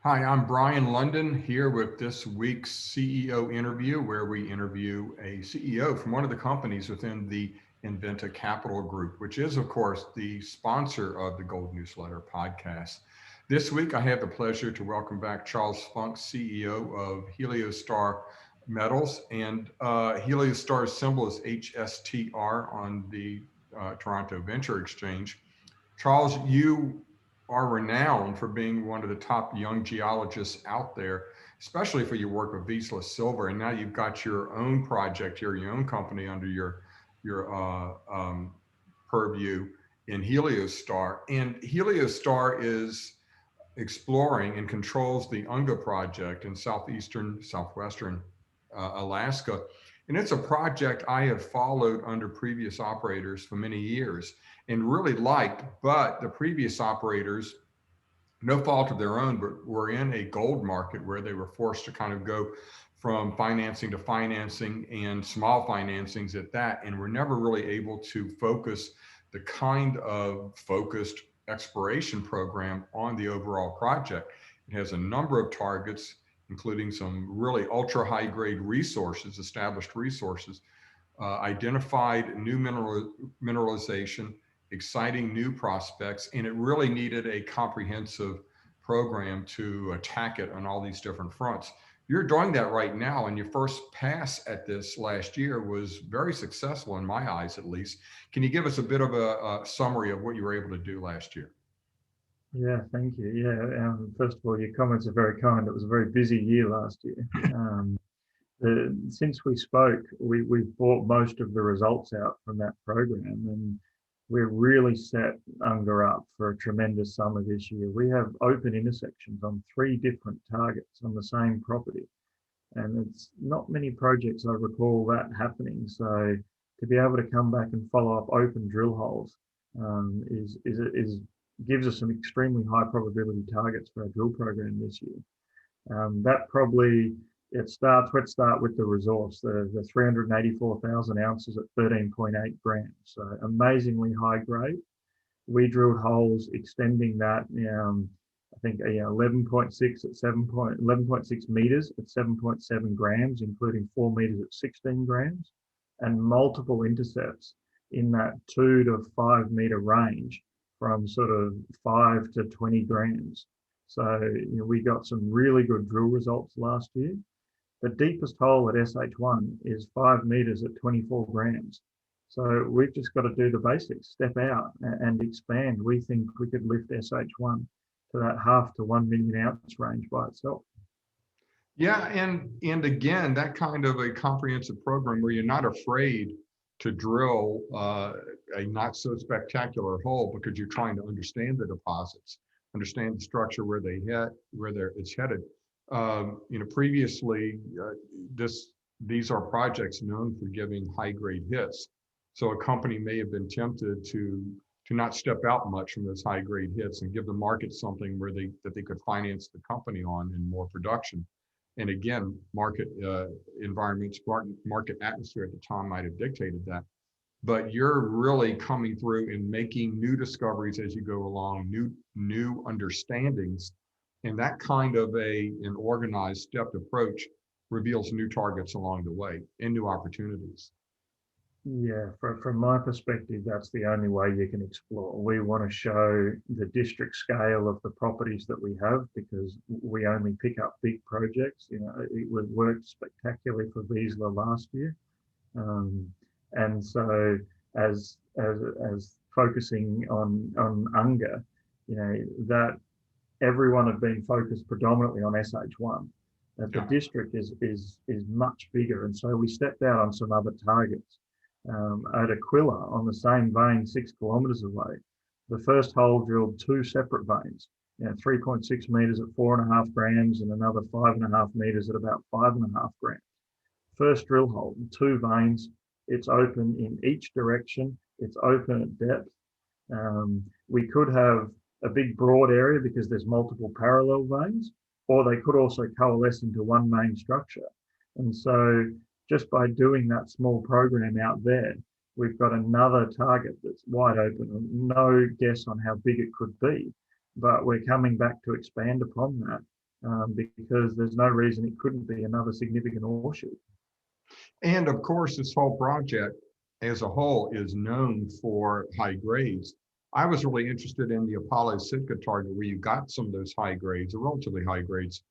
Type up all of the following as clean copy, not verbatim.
Hi, I'm Brien Lundin here with this week's CEO interview, where we interview a CEO from one of the companies within the Inventa Capital Group, which is, of course, the sponsor of the Gold Newsletter podcast. This week, I have the pleasure to welcome back Charles Funk, CEO of Heliostar Metals, and Heliostar's symbol is HSTR on the Toronto Venture Exchange. Charles, you are renowned for being one of the top young geologists out there, especially for your work with Vizsla Silver. And now you've got your own project here, your own company under your purview in Heliostar. And Heliostar is exploring and controls the Unga project in southwestern Alaska. And it's a project I have followed under previous operators for many years and really liked, but the previous operators, no fault of their own, but were in a gold market where they were forced to kind of go from financing to financing and small financings at that, and were never really able to focus the kind of focused exploration program on the overall project. It has a number of targets, including some really ultra high grade resources, established resources, identified new mineralization, exciting new prospects, and it really needed a comprehensive program to attack it on all these different fronts. You're doing that right now, and your first pass at this last year was very successful in my eyes, at least. Can you give us a bit of a summary of what you were able to do last year? Yeah, thank you. First of all, your comments are very kind. It was a very busy year last year. Since we spoke, we've brought most of the results out from that program, and we're really set Unger up for a tremendous summer this year. We have open intersections on 3 different targets on the same property, and it's not many projects I recall that happening. So to be able to come back and follow up open drill holes is gives us some extremely high probability targets for our drill program this year. That probably let's start with the resource, the 384,000 ounces at 13.8 grams. So amazingly high grade. We drilled holes extending that, I think 11.6 at 11.6 meters at 7.7 grams, including 4 meters at 16 grams, and multiple intercepts in that 2 to 5 meter range from sort of 5 to 20 grams. So we got some really good drill results last year. The deepest hole at SH1 is 5 meters at 24 grams. So we've just got to do the basics, step out and expand. We think we could lift SH1 to that 0.5 to 1 million ounce range by itself. Yeah, and again, that kind of a comprehensive program where you're not afraid to drill a not so spectacular hole because you're trying to understand the deposits, understand the structure where it's headed. Previously, these are projects known for giving high grade hits. So a company may have been tempted to not step out much from those high grade hits and give the market something where that they could finance the company on in more production. And again, market environments, market atmosphere at the time might have dictated that. But you're really coming through and making new discoveries as you go along, new understandings. And that kind of an organized, stepped approach reveals new targets along the way and new opportunities. Yeah, from my perspective, that's the only way you can explore. We want to show the district scale of the properties that we have because we only pick up big projects. It worked spectacularly for Vizsla last year, and so as focusing on Unger, that everyone had been focused predominantly on SH1. That the district is much bigger, and so we stepped out on some other targets. At Aquila on the same vein 6 kilometers away, the first hole drilled 2 separate veins, 3.6 meters at 4.5 grams and another 5.5 meters at about 5.5 grams. First drill hole, 2 veins, it's open in each direction, it's open at depth. We could have a big broad area because there's multiple parallel veins, or they could also coalesce into one main structure. And so just by doing that small program out there, we've got another target that's wide open. No guess on how big it could be, but we're coming back to expand upon that. because there's no reason it couldn't be another significant ore shoot. And of course, this whole project as a whole is known for high grades. I was really interested in the Apollo Sitka target where you got some of those high grades, or relatively high grades,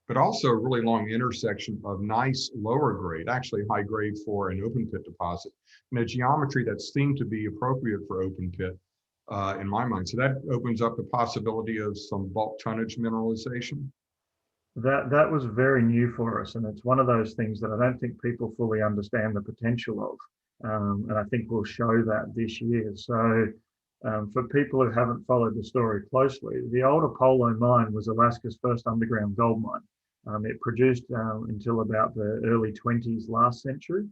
but also a really long intersection of nice lower grade, actually high grade for an open pit deposit, and a geometry that seemed to be appropriate for open pit in my mind. So that opens up the possibility of some bulk tonnage mineralization. That was very new for us, and it's one of those things that I don't think people fully understand the potential of, and I think we'll show that this year. So for people who haven't followed the story closely, the old Apollo mine was Alaska's first underground gold mine. It produced until about the early 20s last century.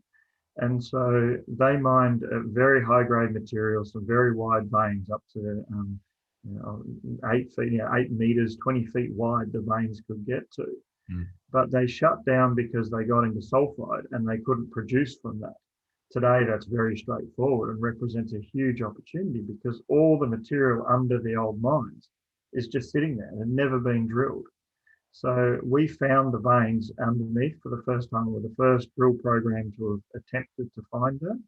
And so they mined very high grade materials, some very wide veins up to 8 feet, 8 meters, 20 feet wide, the veins could get to. Mm. But they shut down because they got into sulfide and they couldn't produce from that. Today, that's very straightforward and represents a huge opportunity because all the material under the old mines is just sitting there and never been drilled. So we found the veins underneath for the first time. We're the first drill program to have attempted to find them.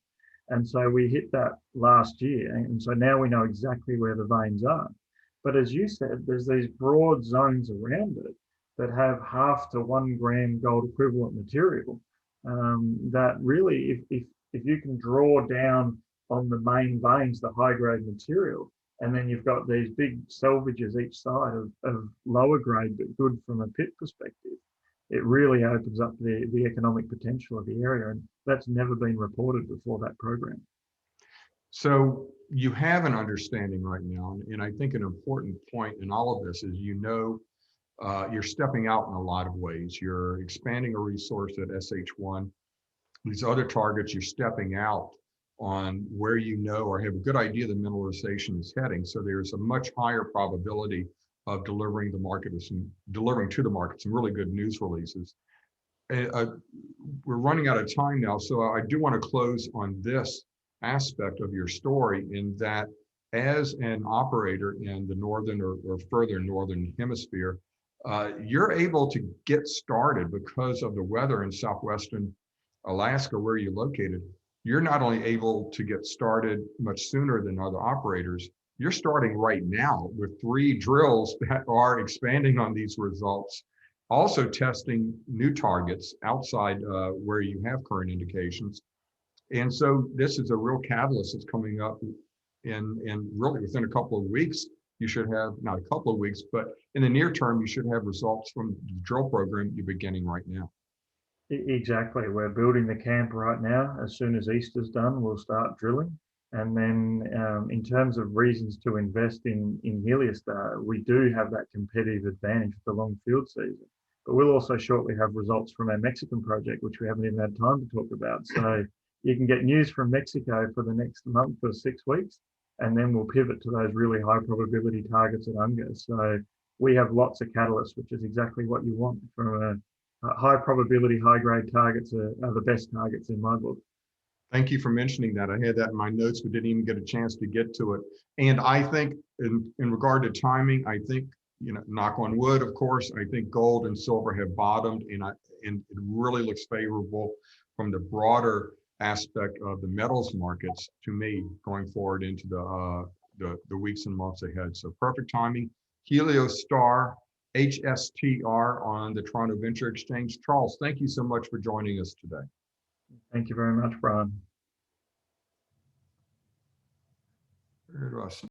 And so we hit that last year. And so now we know exactly where the veins are. But as you said, there's these broad zones around it that have 0.5 to 1 gram gold equivalent material that really, if you can draw down on the main veins, the high grade material, and then you've got these big selvages each side of lower grade, but good from a pit perspective, it really opens up the economic potential of the area. And that's never been reported before that program. So you have an understanding right now, and I think an important point in all of this is, you're stepping out in a lot of ways. You're expanding a resource at SH1. These other targets, you're stepping out on where you know or have a good idea the mineralization is heading. So there's a much higher probability of delivering to the market some really good news releases. We're running out of time now, so I do want to close on this aspect of your story, in that as an operator in the northern or further northern hemisphere, you're able to get started because of the weather in southwestern Alaska, where you're located. You're not only able to get started much sooner than other operators, you're starting right now with 3 drills that are expanding on these results, also testing new targets outside where you have current indications. And so this is a real catalyst that's coming up in really within a couple of weeks. You should have, not a couple of weeks, but in the near term, you should have results from the drill program you're beginning right now. Exactly. We're building the camp right now. As soon as Easter's done, we'll start drilling. And then in terms of reasons to invest in Heliostar, we do have that competitive advantage with the long field season. But we'll also shortly have results from our Mexican project, which we haven't even had time to talk about. So you can get news from Mexico for the next month or 6 weeks, and then we'll pivot to those really high probability targets at Unga. So we have lots of catalysts, which is exactly what you want from a high probability, high grade targets are the best targets in my book. Thank you for mentioning that. I had that in my notes, but didn't even get a chance to get to it. And I think in regard to timing, I think, knock on wood, of course, I think gold and silver have bottomed, and it really looks favorable from the broader aspect of the metals markets to me going forward into the weeks and months ahead. So perfect timing. Heliostar, HSTR on the Toronto Venture Exchange. Charles, thank you so much for joining us today. Thank you very much, Brien. Where do I